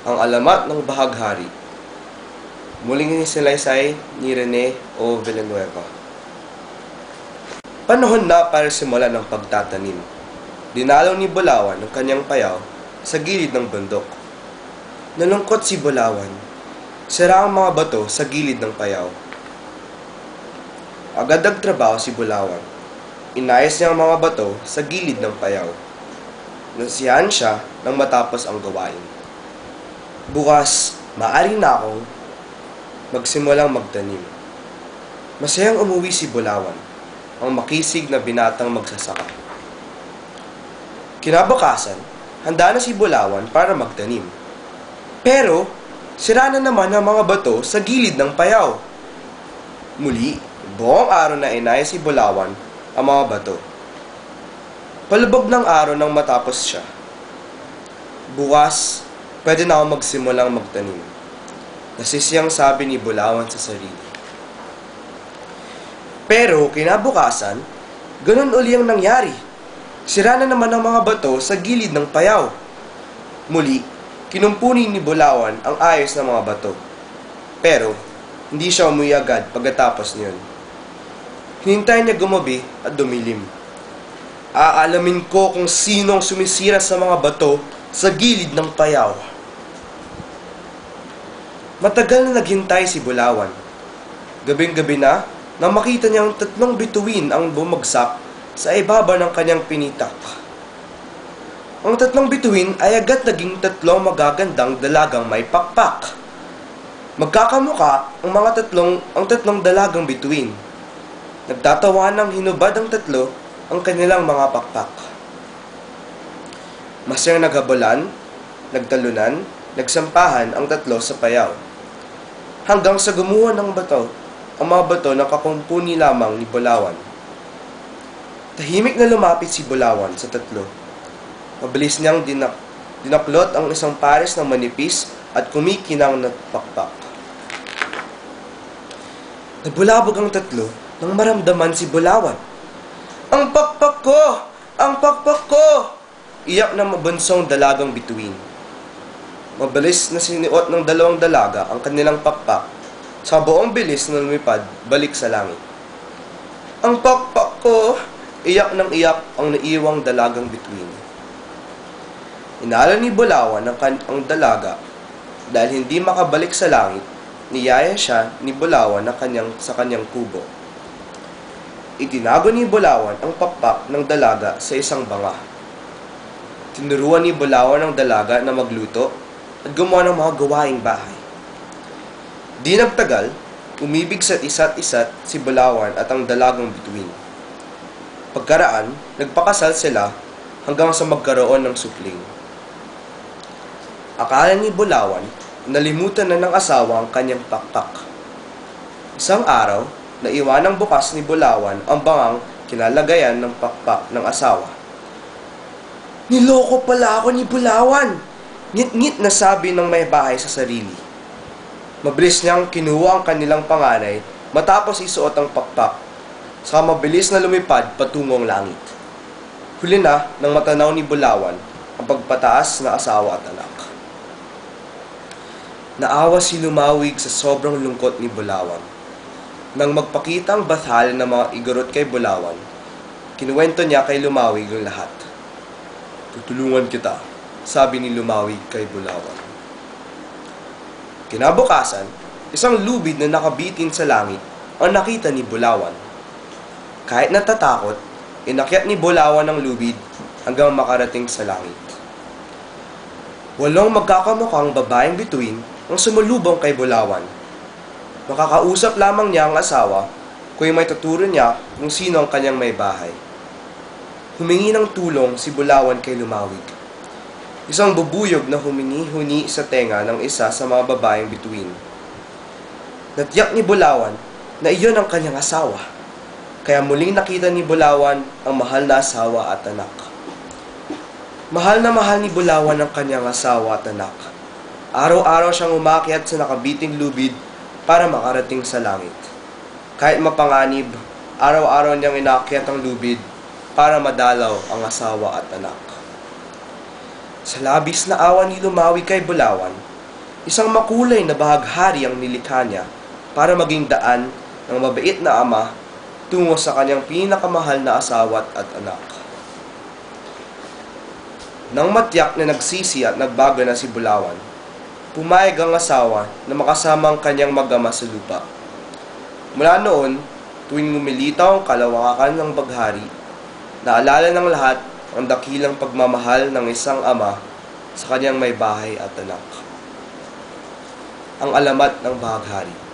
Ang alamat ng bahaghari. Muling inisalaysay ni Rene O. Villanueva. Panahon na para simulan ng pagtatanim. Dinalaw ni Bulawan ang kanyang payaw sa gilid ng bundok. Nalungkot si Bulawan. Sira ang mga bato sa gilid ng payaw. Agad nagtrabaho si Bulawan. Inayos niya ang mga bato sa gilid ng payaw. Nasiyahan siya nang matapos ang gawain. Bukas, maaari na akong magsimulang magtanim. Masayang umuwi si Bulawan, ang makisig na binatang magsasaka. Kinabukasan, handa na si Bulawan para magtanim. Pero, sira na naman ang mga bato sa gilid ng payaw. Muli, buong araw na inayos si Bulawan ang mga bato. Palubog ng araw nang matapos siya. Bukas, pwede na ako magsimulang magtanim. Nasisiyang sabi ni Bulawan sa sarili. Pero kinabukasan, ganun uli ang nangyari. Sira na naman ang mga bato sa gilid ng payaw. Muli, kinumpuni ni Bulawan ang ayos ng mga bato. Pero, hindi siya umuwi agad pagkatapos niyon. Hinintay niya gumabi at dumilim. Aalamin ko kung sinong sumisira sa mga bato sa gilid ng payaw. Matagal na naghintay si Bulawan. Gabing-gabi na, nang makita niyang 3 bituin ang bumagsak sa ibaba ng kanyang pinitak. Ang 3 bituin ay agad naging 3 magagandang dalagang may pakpak. Magkakamuka ang tatlong dalagang bituin. Nagtatawanang hinubad ang 3 ang kanilang mga pakpak. Masayang naghabulan, nagtalunan, nagsampahan ang 3 sa payaw. Hanggang sa gumuho ng bato, ang mga bato na kakumpuni lamang ni Bulawan. Tahimik na lumapit si Bulawan sa 3. Mabilis niyang dinaklot ang isang pares ng manipis at kumikinang na pakpak. Nabulabog ang 3 nang maramdaman si Bulawan. Ang pakpak ko! Ang pakpak ko! Iyak ng mabansong dalagang bituin. Mabilis na siniot ng 2 dalaga ang kanilang pakpak. Sa buong bilis na lumipad, balik sa langit. Ang pakpak ko! Iyak ng iyak ang naiwang dalagang bituin. Inala ni Bulawan ang dalaga. Dahil hindi makabalik sa langit, niyaya siya ni Bulawan sa kanyang kubo. Itinago ni Bulawan ang pakpak ng dalaga sa isang banga. Tinuruan ni Bulawan ang dalaga na magluto at gumawa ng mga gawaing bahay. Di nagtagal, umibig sa isa't si Bulawan at ang dalagang bituin. Pagkaraan, nagpakasal sila hanggang sa magkaroon ng supling. Akala ni Bulawan, nalimutan na ng asawa ang kanyang pakpak. Isang araw, naiwanang bukas ni Bulawan ang bangang kinalagayan ng pakpak ng asawa. Niloko pala ako ni Bulawan! Ngit-ngit na sabi ng may bahay sa sarili. Mabilis niyang kinuha ang kanilang panganay matapos isuot ang pakpak. Saka mabilis na lumipad patungong langit. Huli na nang matanaw ni Bulawan ang pagpataas na asawa at anak. Naawa si Lumawig sa sobrang lungkot ni Bulawan. Nang magpakita ang bathal na mga igorot kay Bulawan, kinuwento niya kay Lumawig ang lahat. Tutulungan kita, sabi ni Lumawig kay Bulawan. Kinabukasan, isang lubid na nakabitin sa langit ang nakita ni Bulawan. Kahit natatakot, inakyat ni Bulawan ang lubid hanggang makarating sa langit. 8 magkakamukhang babaeng bituin ang sumulubong kay Bulawan. Makakausap lamang niya ang asawa kung may tuturo niya kung sino ang kanyang may bahay. Humingi ng tulong si Bulawan kay Lumawig. Isang bubuyog na humingi-huni sa tenga ng isa sa mga babaeng bituin. Natiyak ni Bulawan na iyon ang kanyang asawa. Kaya muling nakita ni Bulawan ang mahal na asawa at anak. Mahal na mahal ni Bulawan ang kanyang asawa at anak. Araw-araw siyang umakyat sa nakabiting lubid para makarating sa langit. Kahit mapanganib, araw-araw niyang inakyat ang lubid para madalaw ang asawa at anak. Sa labis na awa ni Lumawig kay Bulawan, Isang makulay na bahaghari ang nilikha niya para maging daan ng mabait na ama tungo sa kanyang pinakamahal na asawa at anak. Nang matyak na nagsisi at nagbago na si Bulawan, pumayag ang asawa na makasama ang kanyang mag-ama sa lupa. Mula noon, tuwing lumilitaw ang kalawakan ng baghari, naalala ng lahat ang dakilang pagmamahal ng isang ama sa kanyang may bahay at anak. Ang alamat ng bahaghari.